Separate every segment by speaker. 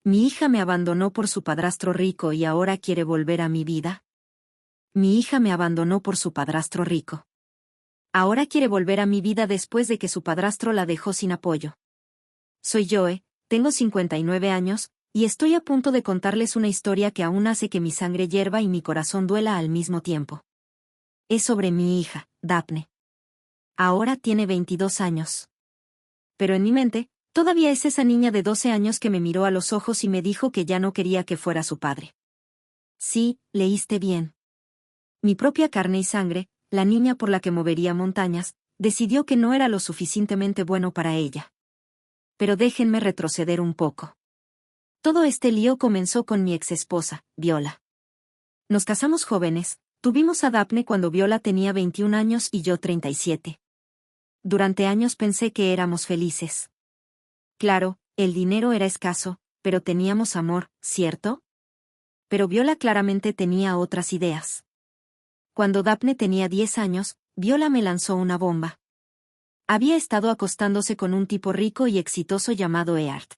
Speaker 1: Mi hija me abandonó por su padrastro rico y ahora quiere volver a mi vida. Mi hija me abandonó por su padrastro rico. Ahora quiere volver a mi vida después de que su padrastro la dejó sin apoyo. Soy Joe, tengo 59 años, y estoy a punto de contarles una historia que aún hace que mi sangre hierva y mi corazón duela al mismo tiempo. Es sobre mi hija, Daphne. Ahora tiene 22 años. Pero en mi mente, todavía es esa niña de 12 años que me miró a los ojos y me dijo que ya no quería que fuera su padre. Sí, leíste bien. Mi propia carne y sangre, la niña por la que movería montañas, decidió que no era lo suficientemente bueno para ella. Pero déjenme retroceder un poco. Todo este lío comenzó con mi exesposa, Viola. Nos casamos jóvenes, tuvimos a Daphne cuando Viola tenía 21 años y yo 37. Durante años pensé que éramos felices. Claro, el dinero era escaso, pero teníamos amor, ¿cierto? Pero Viola claramente tenía otras ideas. Cuando Daphne tenía 10 años, Viola me lanzó una bomba. Había estado acostándose con un tipo rico y exitoso llamado Eart.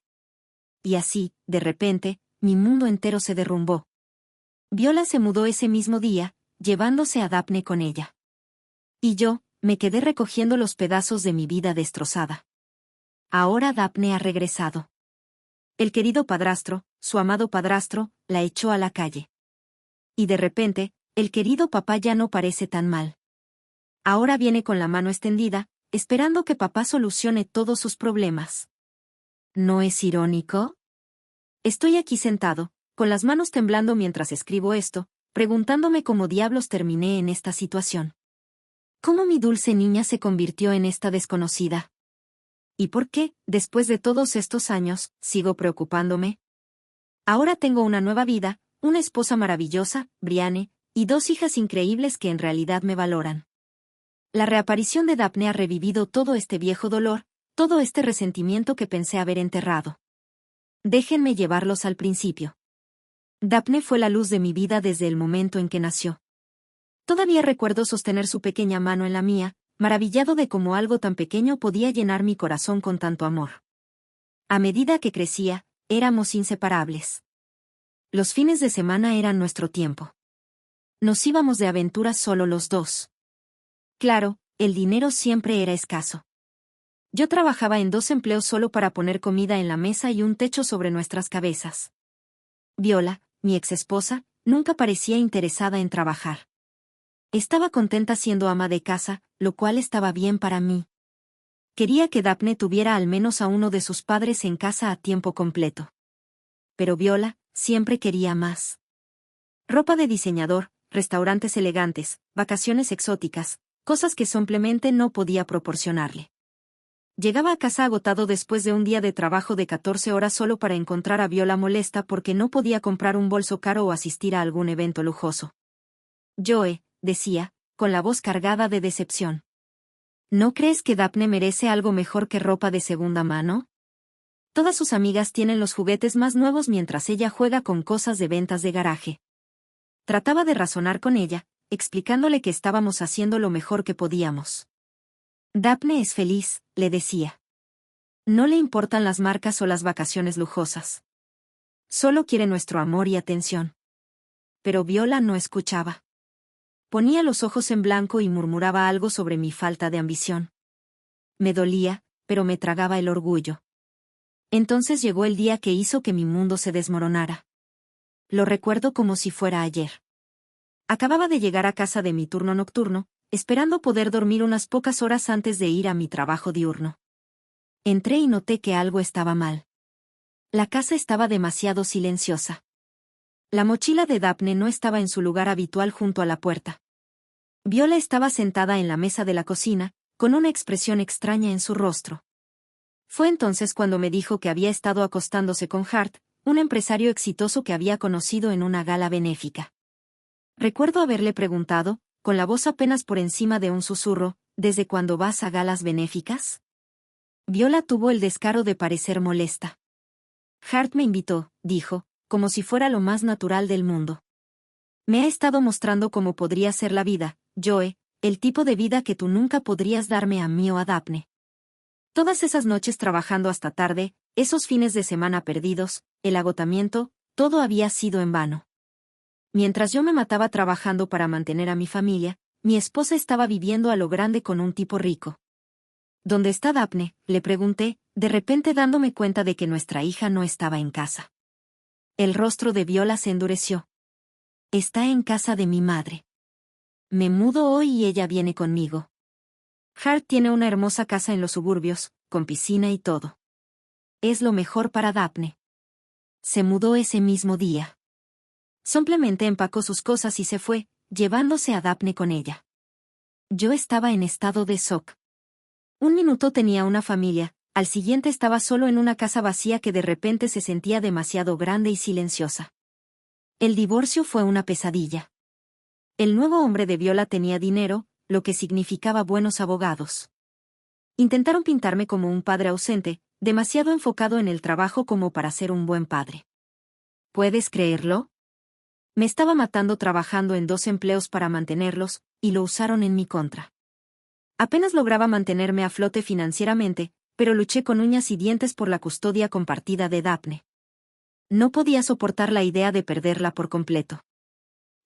Speaker 1: Y así, de repente, mi mundo entero se derrumbó. Viola se mudó ese mismo día, llevándose a Daphne con ella. Y yo, me quedé recogiendo los pedazos de mi vida destrozada. Ahora Daphne ha regresado. El querido padrastro, su amado padrastro, la echó a la calle. Y de repente, el querido papá ya no parece tan mal. Ahora viene con la mano extendida, esperando que papá solucione todos sus problemas. ¿No es irónico? Estoy aquí sentado, con las manos temblando mientras escribo esto, preguntándome cómo diablos terminé en esta situación. ¿Cómo mi dulce niña se convirtió en esta desconocida? ¿Y por qué, después de todos estos años, sigo preocupándome? Ahora tengo una nueva vida, una esposa maravillosa, Brianne, y dos hijas increíbles que en realidad me valoran. La reaparición de Daphne ha revivido todo este viejo dolor, todo este resentimiento que pensé haber enterrado. Déjenme llevarlos al principio. Daphne fue la luz de mi vida desde el momento en que nació. Todavía recuerdo sostener su pequeña mano en la mía, maravillado de cómo algo tan pequeño podía llenar mi corazón con tanto amor. A medida que crecía, éramos inseparables. Los fines de semana eran nuestro tiempo. Nos íbamos de aventuras solo los dos. Claro, el dinero siempre era escaso. Yo trabajaba en 2 empleos solo para poner comida en la mesa y un techo sobre nuestras cabezas. Viola, mi exesposa, nunca parecía interesada en trabajar. Estaba contenta siendo ama de casa, lo cual estaba bien para mí. Quería que Daphne tuviera al menos a uno de sus padres en casa a tiempo completo. Pero Viola, siempre quería más. Ropa de diseñador, restaurantes elegantes, vacaciones exóticas, cosas que simplemente no podía proporcionarle. Llegaba a casa agotado después de un día de trabajo de 14 horas solo para encontrar a Viola molesta porque no podía comprar un bolso caro o asistir a algún evento lujoso. Joe, decía, con la voz cargada de decepción. ¿No crees que Daphne merece algo mejor que ropa de segunda mano? Todas sus amigas tienen los juguetes más nuevos mientras ella juega con cosas de ventas de garaje. Trataba de razonar con ella, explicándole que estábamos haciendo lo mejor que podíamos. Daphne es feliz, le decía. No le importan las marcas o las vacaciones lujosas. Solo quiere nuestro amor y atención. Pero Viola no escuchaba. Ponía los ojos en blanco y murmuraba algo sobre mi falta de ambición. Me dolía, pero me tragaba el orgullo. Entonces llegó el día que hizo que mi mundo se desmoronara. Lo recuerdo como si fuera ayer. Acababa de llegar a casa de mi turno nocturno, esperando poder dormir unas pocas horas antes de ir a mi trabajo diurno. Entré y noté que algo estaba mal. La casa estaba demasiado silenciosa. La mochila de Daphne no estaba en su lugar habitual junto a la puerta. Viola estaba sentada en la mesa de la cocina, con una expresión extraña en su rostro. Fue entonces cuando me dijo que había estado acostándose con Hart, un empresario exitoso que había conocido en una gala benéfica. Recuerdo haberle preguntado, con la voz apenas por encima de un susurro, ¿desde cuándo vas a galas benéficas? Viola tuvo el descaro de parecer molesta. Hart me invitó, dijo, como si fuera lo más natural del mundo. Me ha estado mostrando cómo podría ser la vida, Joe, el tipo de vida que tú nunca podrías darme a mí o a Daphne. Todas esas noches trabajando hasta tarde, esos fines de semana perdidos, el agotamiento, todo había sido en vano. Mientras yo me mataba trabajando para mantener a mi familia, mi esposa estaba viviendo a lo grande con un tipo rico. ¿Dónde está Daphne?, le pregunté, de repente dándome cuenta de que nuestra hija no estaba en casa. El rostro de Viola se endureció. Está en casa de mi madre. Me mudo hoy y ella viene conmigo. Hart tiene una hermosa casa en los suburbios, con piscina y todo. Es lo mejor para Daphne. Se mudó ese mismo día. Simplemente empacó sus cosas y se fue, llevándose a Daphne con ella. Yo estaba en estado de shock. Un minuto tenía una familia, al siguiente estaba solo en una casa vacía que de repente se sentía demasiado grande y silenciosa. El divorcio fue una pesadilla. El nuevo hombre de Viola tenía dinero, lo que significaba buenos abogados. Intentaron pintarme como un padre ausente, demasiado enfocado en el trabajo como para ser un buen padre. ¿Puedes creerlo? Me estaba matando trabajando en 2 empleos para mantenerlos, y lo usaron en mi contra. Apenas lograba mantenerme a flote financieramente, pero luché con uñas y dientes por la custodia compartida de Daphne. No podía soportar la idea de perderla por completo.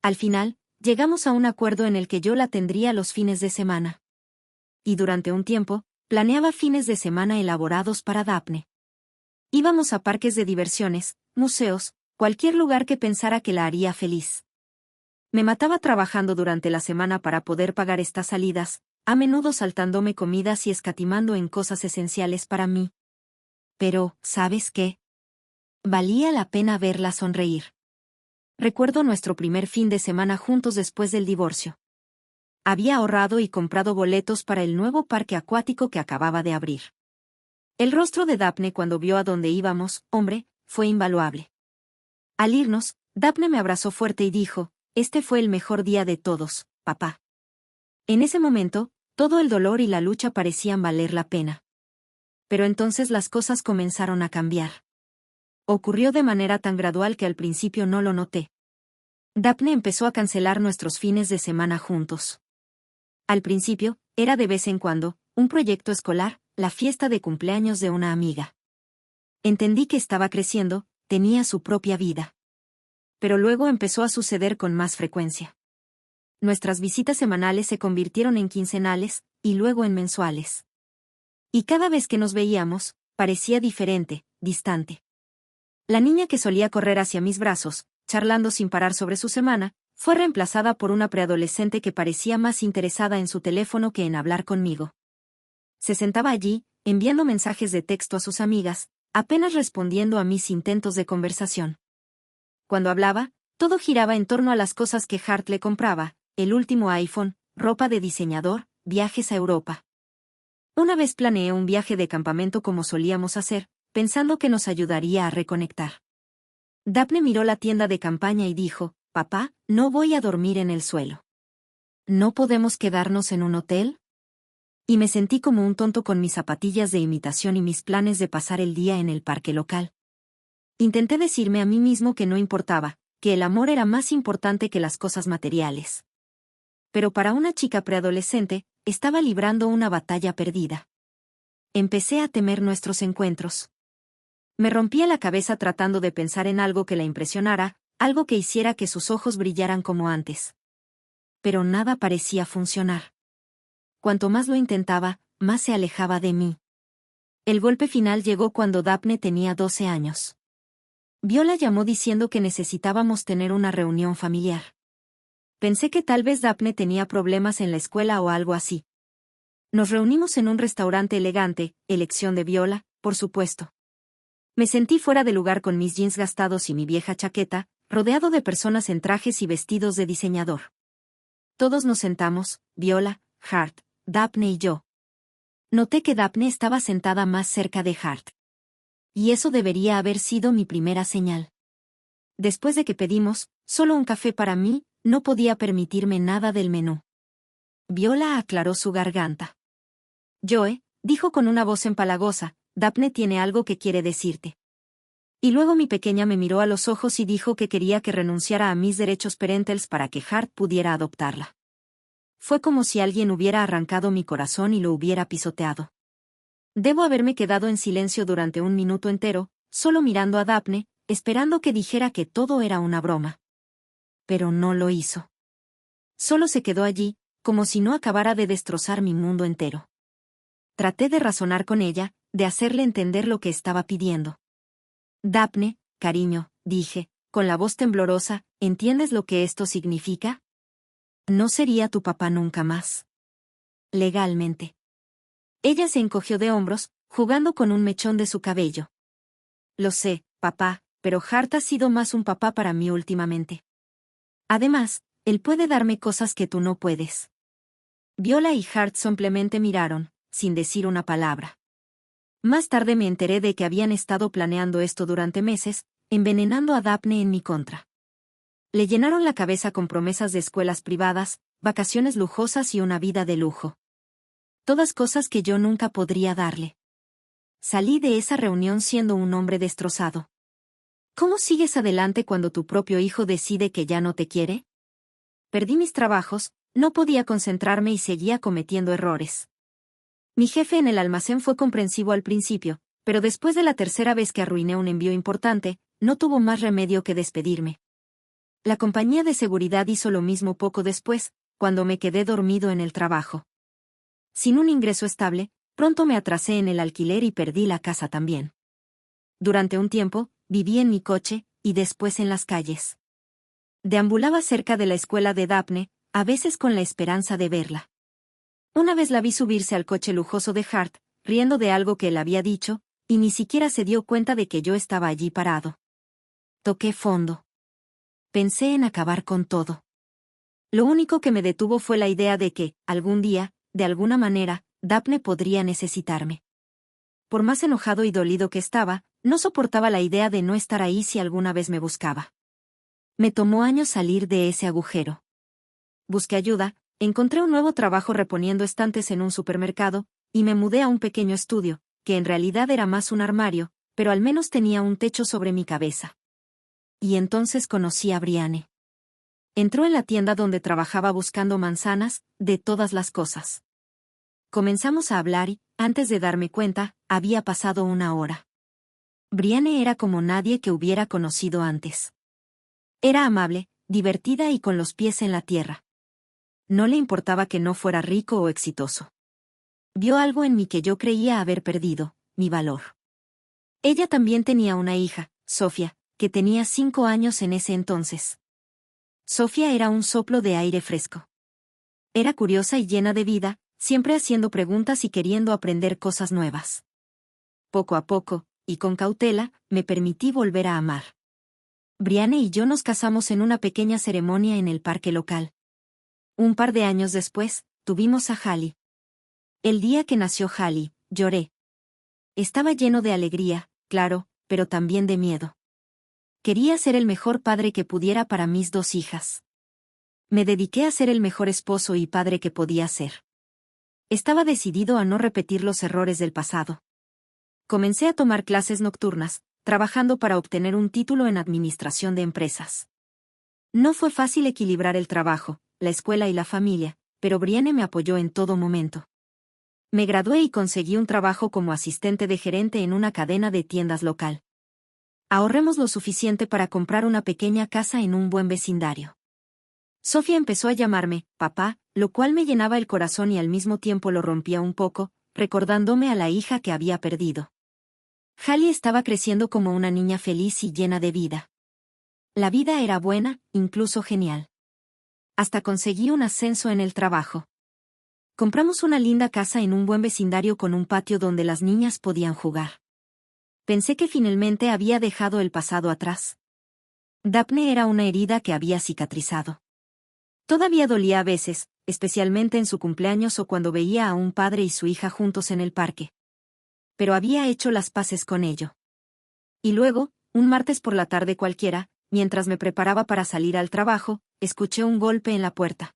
Speaker 1: Al final, llegamos a un acuerdo en el que yo la tendría los fines de semana. Y durante un tiempo, planeaba fines de semana elaborados para Daphne. Íbamos a parques de diversiones, museos, cualquier lugar que pensara que la haría feliz. Me mataba trabajando durante la semana para poder pagar estas salidas, a menudo saltándome comidas y escatimando en cosas esenciales para mí. Pero, ¿sabes qué? Valía la pena verla sonreír. Recuerdo nuestro primer fin de semana juntos después del divorcio. Había ahorrado y comprado boletos para el nuevo parque acuático que acababa de abrir. El rostro de Daphne cuando vio a dónde íbamos, hombre, fue invaluable. Al irnos, Daphne me abrazó fuerte y dijo, «Este fue el mejor día de todos, papá». En ese momento, todo el dolor y la lucha parecían valer la pena. Pero entonces las cosas comenzaron a cambiar. Ocurrió de manera tan gradual que al principio no lo noté. Daphne empezó a cancelar nuestros fines de semana juntos. Al principio, era de vez en cuando, un proyecto escolar, la fiesta de cumpleaños de una amiga. Entendí que estaba creciendo, tenía su propia vida. Pero luego empezó a suceder con más frecuencia. Nuestras visitas semanales se convirtieron en quincenales, y luego en mensuales. Y cada vez que nos veíamos, parecía diferente, distante. La niña que solía correr hacia mis brazos, charlando sin parar sobre su semana, fue reemplazada por una preadolescente que parecía más interesada en su teléfono que en hablar conmigo. Se sentaba allí, enviando mensajes de texto a sus amigas, apenas respondiendo a mis intentos de conversación. Cuando hablaba, todo giraba en torno a las cosas que Hart le compraba, el último iPhone, ropa de diseñador, viajes a Europa. Una vez planeé un viaje de campamento como solíamos hacer, pensando que nos ayudaría a reconectar. Daphne miró la tienda de campaña y dijo, «Papá, no voy a dormir en el suelo». ¿No podemos quedarnos en un hotel? Y me sentí como un tonto con mis zapatillas de imitación y mis planes de pasar el día en el parque local. Intenté decirme a mí mismo que no importaba, que el amor era más importante que las cosas materiales. Pero para una chica preadolescente, estaba librando una batalla perdida. Empecé a temer nuestros encuentros. Me rompía la cabeza tratando de pensar en algo que la impresionara, algo que hiciera que sus ojos brillaran como antes. Pero nada parecía funcionar. Cuanto más lo intentaba, más se alejaba de mí. El golpe final llegó cuando Daphne tenía 12 años. Viola llamó diciendo que necesitábamos tener una reunión familiar. Pensé que tal vez Daphne tenía problemas en la escuela o algo así. Nos reunimos en un restaurante elegante, elección de Viola, por supuesto. Me sentí fuera de lugar con mis jeans gastados y mi vieja chaqueta, rodeado de personas en trajes y vestidos de diseñador. Todos nos sentamos, Viola, Hart, Daphne y yo. Noté que Daphne estaba sentada más cerca de Hart. Y eso debería haber sido mi primera señal. Después de que pedimos, solo un café para mí, no podía permitirme nada del menú. Viola aclaró su garganta. Joe, dijo con una voz empalagosa, Daphne tiene algo que quiere decirte. Y luego mi pequeña me miró a los ojos y dijo que quería que renunciara a mis derechos parentales para que Hart pudiera adoptarla. Fue como si alguien hubiera arrancado mi corazón y lo hubiera pisoteado. Debo haberme quedado en silencio durante un minuto entero, solo mirando a Daphne, esperando que dijera que todo era una broma. Pero no lo hizo. Solo se quedó allí, como si no acabara de destrozar mi mundo entero. Traté de razonar con ella, de hacerle entender lo que estaba pidiendo. Daphne, cariño, dije, con la voz temblorosa, ¿entiendes lo que esto significa? No sería tu papá nunca más. Legalmente. Ella se encogió de hombros, jugando con un mechón de su cabello. Lo sé, papá, pero Hart ha sido más un papá para mí últimamente. Además, él puede darme cosas que tú no puedes. Viola y Hart simplemente miraron, sin decir una palabra. Más tarde me enteré de que habían estado planeando esto durante meses, envenenando a Daphne en mi contra. Le llenaron la cabeza con promesas de escuelas privadas, vacaciones lujosas y una vida de lujo. Todas cosas que yo nunca podría darle. Salí de esa reunión siendo un hombre destrozado. ¿Cómo sigues adelante cuando tu propio hijo decide que ya no te quiere? Perdí mis trabajos, no podía concentrarme y seguía cometiendo errores. Mi jefe en el almacén fue comprensivo al principio, pero después de la tercera vez que arruiné un envío importante, no tuvo más remedio que despedirme. La compañía de seguridad hizo lo mismo poco después, cuando me quedé dormido en el trabajo. Sin un ingreso estable, pronto me atrasé en el alquiler y perdí la casa también. Durante un tiempo, viví en mi coche, y después en las calles. Deambulaba cerca de la escuela de Daphne, a veces con la esperanza de verla. Una vez la vi subirse al coche lujoso de Hart, riendo de algo que él había dicho, y ni siquiera se dio cuenta de que yo estaba allí parado. Toqué fondo. Pensé en acabar con todo. Lo único que me detuvo fue la idea de que, algún día, de alguna manera, Daphne podría necesitarme. Por más enojado y dolido que estaba, no soportaba la idea de no estar ahí si alguna vez me buscaba. Me tomó años salir de ese agujero. Busqué ayuda, encontré un nuevo trabajo reponiendo estantes en un supermercado, y me mudé a un pequeño estudio, que en realidad era más un armario, pero al menos tenía un techo sobre mi cabeza. Y entonces conocí a Brianne. Entró en la tienda donde trabajaba buscando manzanas, de todas las cosas. Comenzamos a hablar y, antes de darme cuenta, había pasado una hora. Brianne era como nadie que hubiera conocido antes. Era amable, divertida y con los pies en la tierra. No le importaba que no fuera rico o exitoso. Vio algo en mí que yo creía haber perdido, mi valor. Ella también tenía una hija, Sofía, que tenía 5 años en ese entonces. Sofía era un soplo de aire fresco. Era curiosa y llena de vida, siempre haciendo preguntas y queriendo aprender cosas nuevas. Poco a poco, y con cautela, me permití volver a amar. Brianne y yo nos casamos en una pequeña ceremonia en el parque local. Un par de años después, tuvimos a Hallie. El día que nació Hallie, lloré. Estaba lleno de alegría, claro, pero también de miedo. Quería ser el mejor padre que pudiera para mis 2 hijas. Me dediqué a ser el mejor esposo y padre que podía ser. Estaba decidido a no repetir los errores del pasado. Comencé a tomar clases nocturnas, trabajando para obtener un título en administración de empresas. No fue fácil equilibrar el trabajo, la escuela y la familia, pero Brianne me apoyó en todo momento. Me gradué y conseguí un trabajo como asistente de gerente en una cadena de tiendas local. Ahorremos lo suficiente para comprar una pequeña casa en un buen vecindario. Sofía empezó a llamarme papá, lo cual me llenaba el corazón y al mismo tiempo lo rompía un poco, recordándome a la hija que había perdido. Hallie estaba creciendo como una niña feliz y llena de vida. La vida era buena, incluso genial. Hasta conseguí un ascenso en el trabajo. Compramos una linda casa en un buen vecindario con un patio donde las niñas podían jugar. Pensé que finalmente había dejado el pasado atrás. Daphne era una herida que había cicatrizado. Todavía dolía a veces, especialmente en su cumpleaños o cuando veía a un padre y su hija juntos en el parque. Pero había hecho las paces con ello. Y luego, un martes por la tarde cualquiera, mientras me preparaba para salir al trabajo, escuché un golpe en la puerta.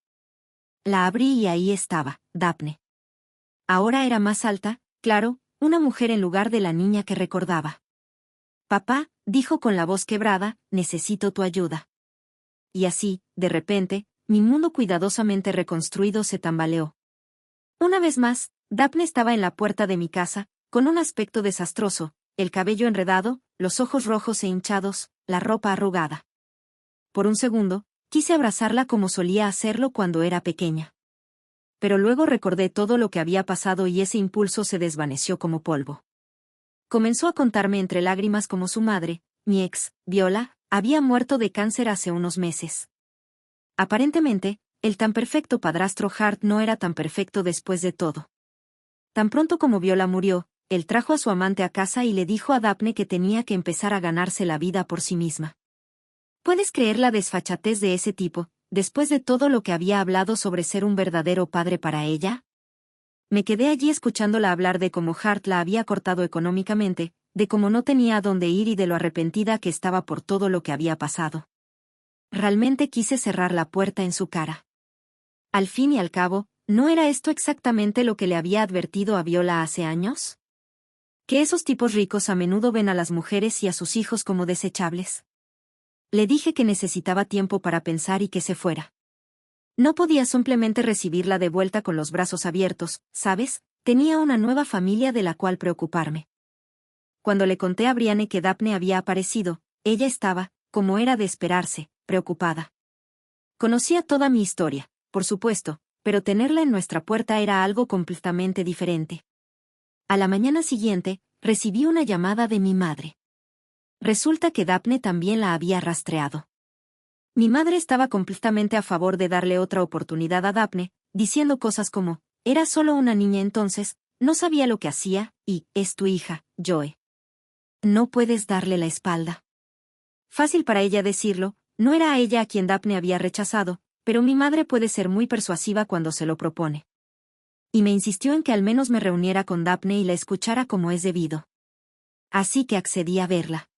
Speaker 1: La abrí y ahí estaba, Daphne. Ahora era más alta, claro, una mujer en lugar de la niña que recordaba. Papá, dijo con la voz quebrada, necesito tu ayuda. Y así, de repente, mi mundo cuidadosamente reconstruido se tambaleó. Una vez más, Daphne estaba en la puerta de mi casa, con un aspecto desastroso, el cabello enredado, los ojos rojos e hinchados, la ropa arrugada. Por un segundo, quise abrazarla como solía hacerlo cuando era pequeña. Pero luego recordé todo lo que había pasado y ese impulso se desvaneció como polvo. Comenzó a contarme entre lágrimas cómo su madre, mi ex, Viola, había muerto de cáncer hace unos meses. Aparentemente, el tan perfecto padrastro Hart no era tan perfecto después de todo. Tan pronto como Viola murió, él trajo a su amante a casa y le dijo a Daphne que tenía que empezar a ganarse la vida por sí misma. ¿Puedes creer la desfachatez de ese tipo, después de todo lo que había hablado sobre ser un verdadero padre para ella? Me quedé allí escuchándola hablar de cómo Hart la había cortado económicamente, de cómo no tenía a dónde ir y de lo arrepentida que estaba por todo lo que había pasado. Realmente quise cerrar la puerta en su cara. Al fin y al cabo, ¿no era esto exactamente lo que le había advertido a Viola hace años? Que esos tipos ricos a menudo ven a las mujeres y a sus hijos como desechables. Le dije que necesitaba tiempo para pensar y que se fuera. No podía simplemente recibirla de vuelta con los brazos abiertos, ¿sabes? Tenía una nueva familia de la cual preocuparme. Cuando le conté a Brianne que Daphne había aparecido, ella estaba, como era de esperarse, preocupada. Conocía toda mi historia, por supuesto, pero tenerla en nuestra puerta era algo completamente diferente. A la mañana siguiente, recibí una llamada de mi madre. Resulta que Daphne también la había rastreado. Mi madre estaba completamente a favor de darle otra oportunidad a Daphne, diciendo cosas como, era solo una niña entonces, no sabía lo que hacía, y, es tu hija, Joe. No puedes darle la espalda. Fácil para ella decirlo, no era a ella a quien Daphne había rechazado, pero mi madre puede ser muy persuasiva cuando se lo propone. Y me insistió en que al menos me reuniera con Daphne y la escuchara como es debido. Así que accedí a verla.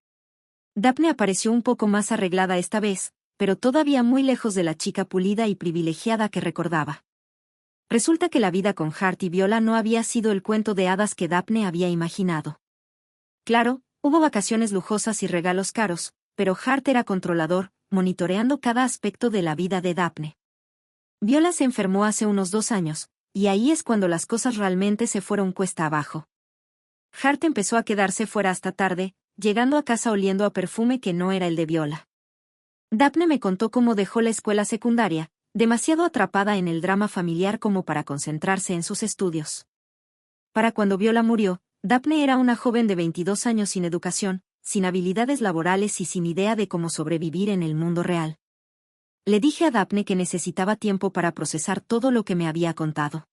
Speaker 1: Daphne apareció un poco más arreglada esta vez, pero todavía muy lejos de la chica pulida y privilegiada que recordaba. Resulta que la vida con Hart y Viola no había sido el cuento de hadas que Daphne había imaginado. Claro, hubo vacaciones lujosas y regalos caros, pero Hart era controlador, monitoreando cada aspecto de la vida de Daphne. Viola se enfermó hace unos 2 años, y ahí es cuando las cosas realmente se fueron cuesta abajo. Hart empezó a quedarse fuera hasta tarde, llegando a casa oliendo a perfume que no era el de Viola. Daphne me contó cómo dejó la escuela secundaria, demasiado atrapada en el drama familiar como para concentrarse en sus estudios. Para cuando Viola murió, Daphne era una joven de 22 años sin educación, sin habilidades laborales y sin idea de cómo sobrevivir en el mundo real. Le dije a Daphne que necesitaba tiempo para procesar todo lo que me había contado.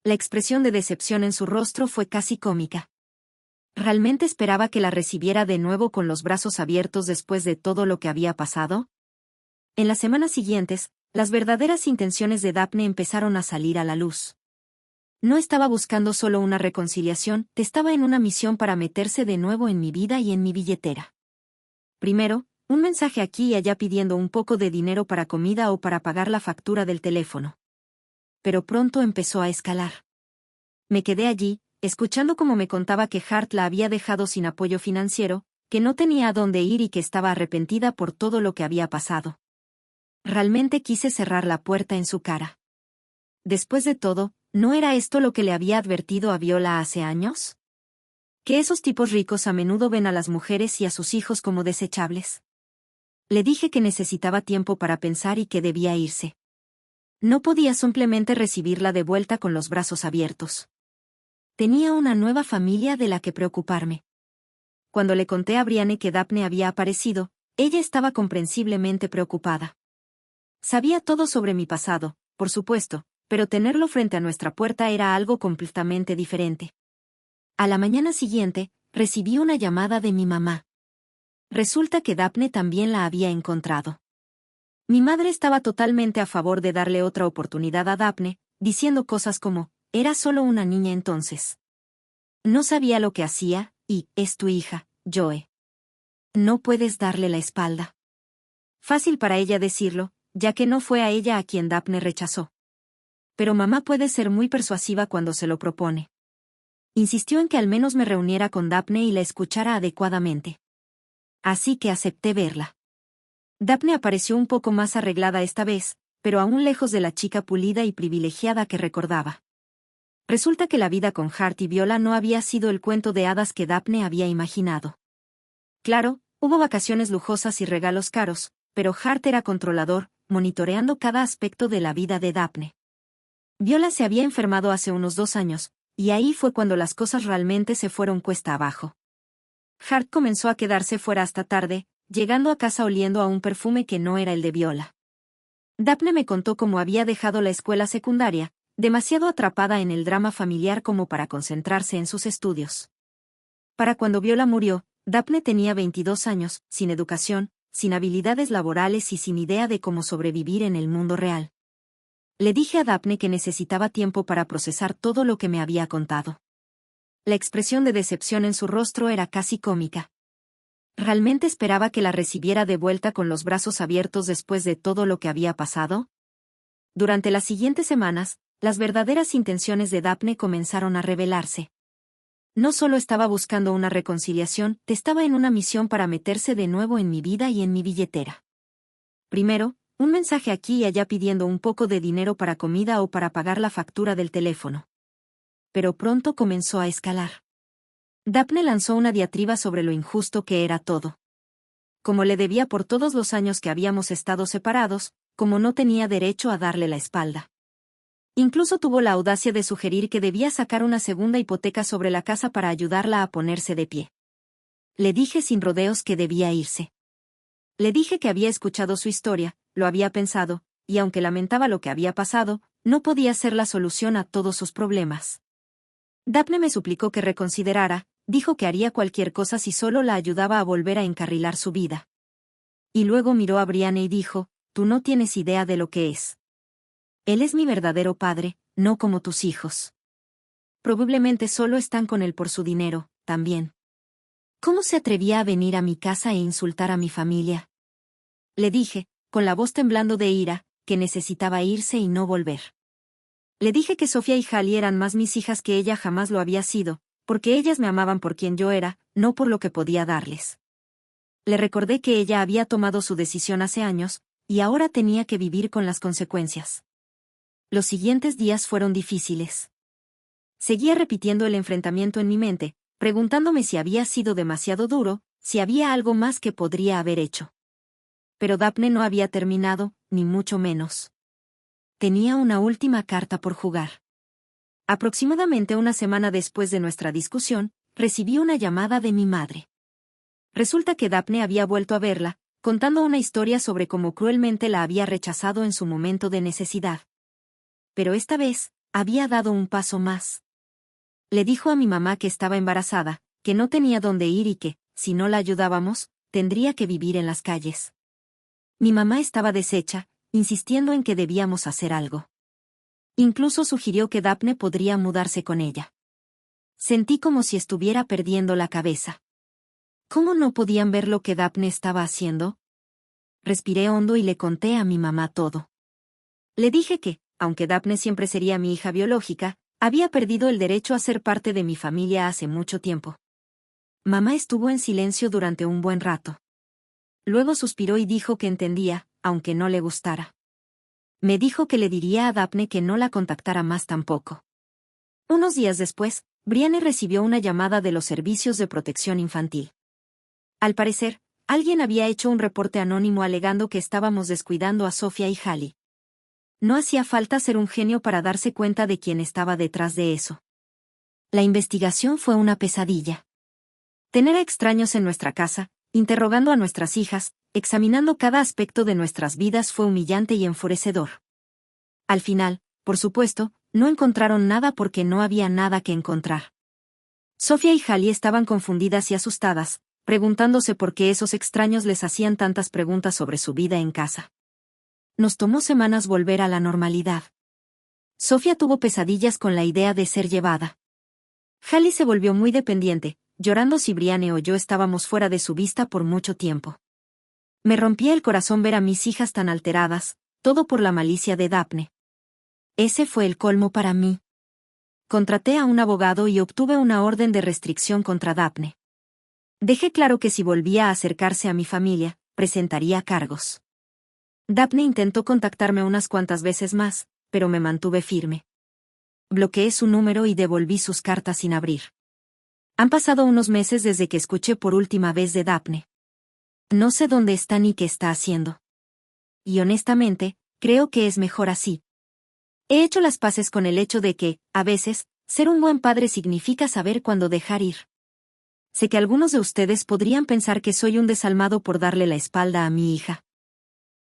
Speaker 1: La expresión de decepción en su rostro fue casi cómica. ¿Realmente esperaba que la recibiera de nuevo con los brazos abiertos después de todo lo que había pasado? En las semanas siguientes, las verdaderas intenciones de Daphne empezaron a salir a la luz. No estaba buscando solo una reconciliación, estaba en una misión para meterse de nuevo en mi vida y en mi billetera. Primero, un mensaje aquí y allá pidiendo un poco de dinero para comida o para pagar la factura del teléfono. Pero pronto empezó a escalar. Me quedé allí, escuchando cómo me contaba que Hart la había dejado sin apoyo financiero, que no tenía a dónde ir y que estaba arrepentida por todo lo que había pasado. Realmente quise cerrar la puerta en su cara. Después de todo, ¿no era esto lo que le había advertido a Viola hace años? Que esos tipos ricos a menudo ven a las mujeres y a sus hijos como desechables. Le dije que necesitaba tiempo para pensar y que debía irse. No podía simplemente recibirla de vuelta con los brazos abiertos. Tenía una nueva familia de la que preocuparme. Cuando le conté a Brianne que Daphne había aparecido, ella estaba comprensiblemente preocupada. Sabía todo sobre mi pasado, por supuesto, pero tenerlo frente a nuestra puerta era algo completamente diferente. A la mañana siguiente, recibí una llamada de mi mamá. Resulta que Daphne también la había encontrado. Mi madre estaba totalmente a favor de darle otra oportunidad a Daphne, diciendo cosas como, era solo una niña entonces. No sabía lo que hacía, y, es tu hija, Joe. No puedes darle la espalda. Fácil para ella decirlo, ya que no fue a ella a quien Daphne rechazó. Pero mamá puede ser muy persuasiva cuando se lo propone. Insistió en que al menos me reuniera con Daphne y la escuchara adecuadamente. Así que acepté verla. Daphne apareció un poco más arreglada esta vez, pero aún lejos de la chica pulida y privilegiada que recordaba. Resulta que la vida con Hart y Viola no había sido el cuento de hadas que Daphne había imaginado. Claro, hubo vacaciones lujosas y regalos caros, pero Hart era controlador, monitoreando cada aspecto de la vida de Daphne. Viola se había enfermado hace unos 2 años, y ahí fue cuando las cosas realmente se fueron cuesta abajo. Hart comenzó a quedarse fuera hasta tarde, llegando a casa oliendo a un perfume que no era el de Viola. Daphne me contó cómo había dejado la escuela secundaria, demasiado atrapada en el drama familiar como para concentrarse en sus estudios. Para cuando Viola murió, Daphne tenía 22 años, sin educación, sin habilidades laborales y sin idea de cómo sobrevivir en el mundo real. Le dije a Daphne que necesitaba tiempo para procesar todo lo que me había contado. La expresión de decepción en su rostro era casi cómica. ¿Realmente esperaba que la recibiera de vuelta con los brazos abiertos después de todo lo que había pasado? Durante las siguientes semanas, las verdaderas intenciones de Daphne comenzaron a revelarse. No solo estaba buscando una reconciliación, estaba en una misión para meterse de nuevo en mi vida y en mi billetera. Primero, un mensaje aquí y allá pidiendo un poco de dinero para comida o para pagar la factura del teléfono. Pero pronto comenzó a escalar. Daphne lanzó una diatriba sobre lo injusto que era todo. Como le debía por todos los años que habíamos estado separados, como no tenía derecho a darle la espalda. Incluso tuvo la audacia de sugerir que debía sacar una segunda hipoteca sobre la casa para ayudarla a ponerse de pie. Le dije sin rodeos que debía irse. Le dije que había escuchado su historia, lo había pensado, y aunque lamentaba lo que había pasado, no podía ser la solución a todos sus problemas. Daphne me suplicó que reconsiderara, dijo que haría cualquier cosa si solo la ayudaba a volver a encarrilar su vida. Y luego miró a Brianne y dijo, tú no tienes idea de lo que es. Él es mi verdadero padre, no como tus hijos. Probablemente solo están con él por su dinero, también. ¿Cómo se atrevía a venir a mi casa e insultar a mi familia? Le dije, con la voz temblando de ira, que necesitaba irse y no volver. Le dije que Sofía y Hallie eran más mis hijas que ella jamás lo había sido, porque ellas me amaban por quien yo era, no por lo que podía darles. Le recordé que ella había tomado su decisión hace años, y ahora tenía que vivir con las consecuencias. Los siguientes días fueron difíciles. Seguía repitiendo el enfrentamiento en mi mente, preguntándome si había sido demasiado duro, si había algo más que podría haber hecho. Pero Daphne no había terminado, ni mucho menos. Tenía una última carta por jugar. Aproximadamente una semana después de nuestra discusión, recibí una llamada de mi madre. Resulta que Daphne había vuelto a verla, contando una historia sobre cómo cruelmente la había rechazado en su momento de necesidad. Pero esta vez, había dado un paso más. Le dijo a mi mamá que estaba embarazada, que no tenía dónde ir y que, si no la ayudábamos, tendría que vivir en las calles. Mi mamá estaba deshecha, insistiendo en que debíamos hacer algo. Incluso sugirió que Daphne podría mudarse con ella. Sentí como si estuviera perdiendo la cabeza. ¿Cómo no podían ver lo que Daphne estaba haciendo? Respiré hondo y le conté a mi mamá todo. Le dije que, aunque Daphne siempre sería mi hija biológica, había perdido el derecho a ser parte de mi familia hace mucho tiempo. Mamá estuvo en silencio durante un buen rato. Luego suspiró y dijo que entendía, aunque no le gustara. Me dijo que le diría a Daphne que no la contactara más tampoco. Unos días después, Brianne recibió una llamada de los servicios de protección infantil. Al parecer, alguien había hecho un reporte anónimo alegando que estábamos descuidando a Sofía y Hallie. No hacía falta ser un genio para darse cuenta de quién estaba detrás de eso. La investigación fue una pesadilla. Tener a extraños en nuestra casa, interrogando a nuestras hijas, examinando cada aspecto de nuestras vidas fue humillante y enfurecedor. Al final, por supuesto, no encontraron nada porque no había nada que encontrar. Sofía y Hallie estaban confundidas y asustadas, preguntándose por qué esos extraños les hacían tantas preguntas sobre su vida en casa. Nos tomó semanas volver a la normalidad. Sofía tuvo pesadillas con la idea de ser llevada. Hallie se volvió muy dependiente, llorando si Brianne o yo estábamos fuera de su vista por mucho tiempo. Me rompía el corazón ver a mis hijas tan alteradas, todo por la malicia de Daphne. Ese fue el colmo para mí. Contraté a un abogado y obtuve una orden de restricción contra Daphne. Dejé claro que si volvía a acercarse a mi familia, presentaría cargos. Daphne intentó contactarme unas cuantas veces más, pero me mantuve firme. Bloqueé su número y devolví sus cartas sin abrir. Han pasado unos meses desde que escuché por última vez de Daphne. No sé dónde está ni qué está haciendo. Y honestamente, creo que es mejor así. He hecho las paces con el hecho de que, a veces, ser un buen padre significa saber cuándo dejar ir. Sé que algunos de ustedes podrían pensar que soy un desalmado por darle la espalda a mi hija.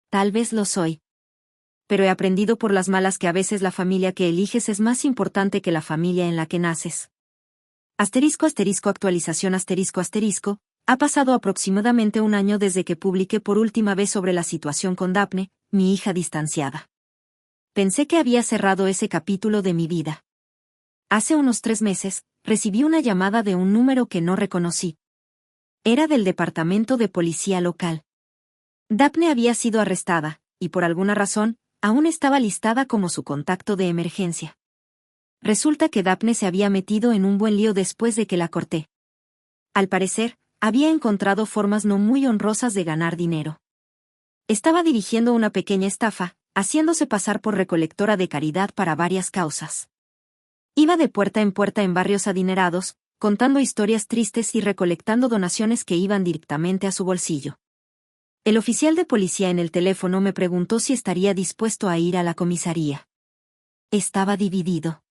Speaker 1: Tal vez lo soy. Pero he aprendido por las malas que a veces la familia que eliges es más importante que la familia en la que naces. Actualización ***. Ha pasado aproximadamente un año desde que publiqué por última vez sobre la situación con Daphne, mi hija distanciada. Pensé que había cerrado ese capítulo de mi vida. Hace unos 3 meses, recibí una llamada de un número que no reconocí. Era del departamento de policía local. Daphne había sido arrestada, y por alguna razón, aún estaba listada como su contacto de emergencia. Resulta que Daphne se había metido en un buen lío después de que la corté. Al parecer, había encontrado formas no muy honrosas de ganar dinero. Estaba dirigiendo una pequeña estafa, haciéndose pasar por recolectora de caridad para varias causas. Iba de puerta en barrios adinerados, contando historias tristes y recolectando donaciones que iban directamente a su bolsillo. El oficial de policía en el teléfono me preguntó si estaría dispuesto a ir a la comisaría. Estaba dividido.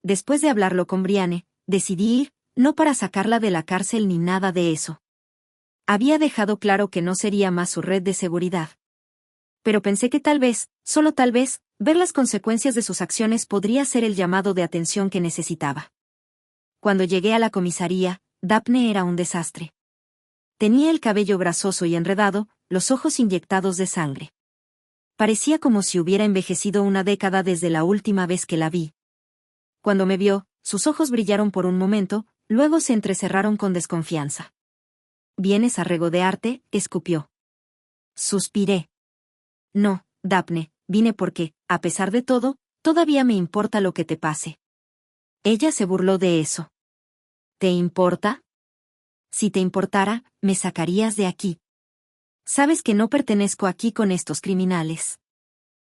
Speaker 1: Después de hablarlo con Brianne, decidí ir, no para sacarla de la cárcel ni nada de eso. Había dejado claro que no sería más su red de seguridad. Pero pensé que tal vez, solo tal vez, ver las consecuencias de sus acciones podría ser el llamado de atención que necesitaba. Cuando llegué a la comisaría, Daphne era un desastre. Tenía el cabello grasoso y enredado, los ojos inyectados de sangre. Parecía como si hubiera envejecido una década desde la última vez que la vi. Cuando me vio, sus ojos brillaron por un momento, luego se entrecerraron con desconfianza. «¿Vienes a regodearte?», escupió. Suspiré. «No, Daphne, vine porque, a pesar de todo, todavía me importa lo que te pase». Ella se burló de eso. «¿Te importa? Si te importara, me sacarías de aquí. Sabes que no pertenezco aquí con estos criminales».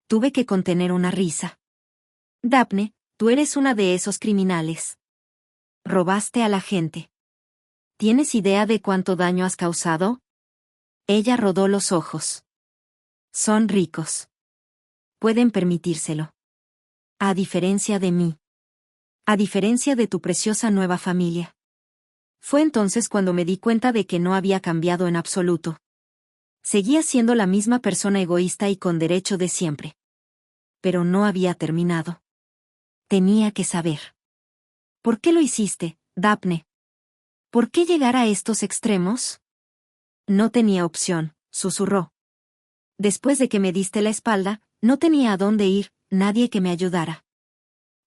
Speaker 1: Tuve que contener una risa. «Daphne, tú eres una de esos criminales. Robaste a la gente. ¿Tienes idea de cuánto daño has causado?». Ella rodó los ojos. «Son ricos. Pueden permitírselo. A diferencia de mí. A diferencia de tu preciosa nueva familia». Fue entonces cuando me di cuenta de que no había cambiado en absoluto. Seguía siendo la misma persona egoísta y con derecho de siempre. Pero no había terminado. Tenía que saber. «¿Por qué lo hiciste, Daphne? ¿Por qué llegar a estos extremos?». «No tenía opción», susurró. «Después de que me diste la espalda, no tenía a dónde ir, nadie que me ayudara».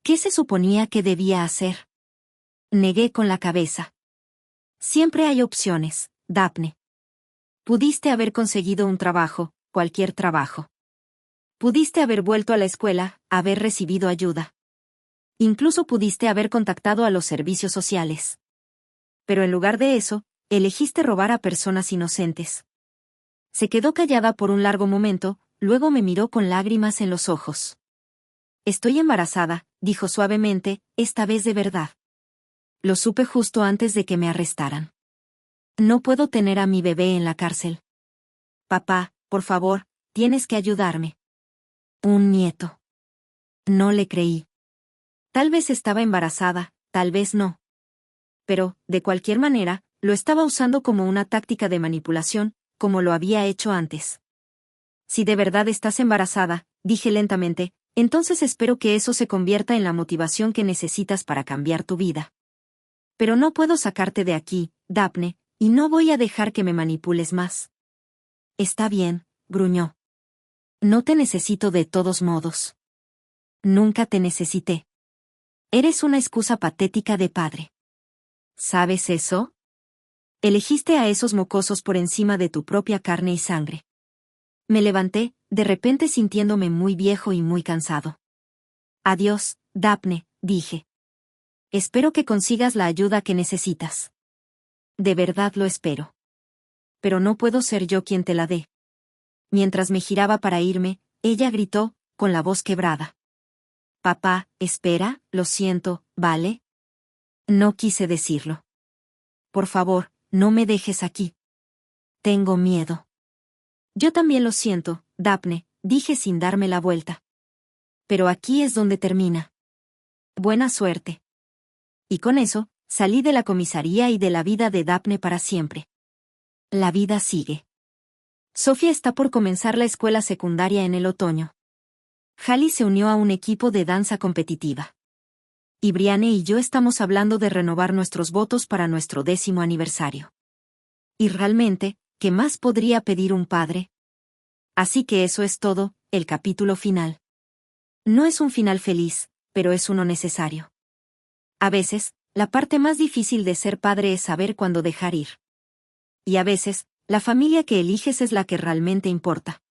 Speaker 1: ¿Qué se suponía que debía hacer? Negué con la cabeza. «Siempre hay opciones, Daphne. Pudiste haber conseguido un trabajo, cualquier trabajo. Pudiste haber vuelto a la escuela, haber recibido ayuda. Incluso pudiste haber contactado a los servicios sociales. Pero en lugar de eso, elegiste robar a personas inocentes». Se quedó callada por un largo momento, luego me miró con lágrimas en los ojos. «Estoy embarazada», dijo suavemente, esta vez de verdad. Lo supe justo antes de que me arrestaran. «No puedo tener a mi bebé en la cárcel. Papá, por favor, tienes que ayudarme». «Un nieto». No le creí. Tal vez estaba embarazada, tal vez no. Pero, de cualquier manera, lo estaba usando como una táctica de manipulación, como lo había hecho antes. «Si de verdad estás embarazada», dije lentamente, «entonces espero que eso se convierta en la motivación que necesitas para cambiar tu vida. Pero no puedo sacarte de aquí, Daphne, y no voy a dejar que me manipules más». «Está bien», gruñó. «No te necesito de todos modos». «Nunca te necesité. Eres una excusa patética de padre». ¿Sabes eso? Elegiste a esos mocosos por encima de tu propia carne y sangre. Me levanté, de repente sintiéndome muy viejo y muy cansado. «Adiós, Daphne», dije. «Espero que consigas la ayuda que necesitas. De verdad lo espero. Pero no puedo ser yo quien te la dé». Mientras me giraba para irme, ella gritó, con la voz quebrada. Papá, espera, lo siento, ¿vale? No quise decirlo. Por favor, no me dejes aquí. Tengo miedo. Yo también lo siento, Daphne, dije sin darme la vuelta. Pero aquí es donde termina. Buena suerte. Y con eso, salí de la comisaría y de la vida de Daphne para siempre. La vida sigue. Sofía está por comenzar la escuela secundaria en el otoño. Hallie se unió a un equipo de danza competitiva. Y Brianne y yo estamos hablando de renovar nuestros votos para nuestro 10º aniversario. Y realmente, ¿qué más podría pedir un padre? Así que eso es todo, el capítulo final. No es un final feliz, pero es uno necesario. A veces, la parte más difícil de ser padre es saber cuándo dejar ir. Y a veces, la familia que eliges es la que realmente importa.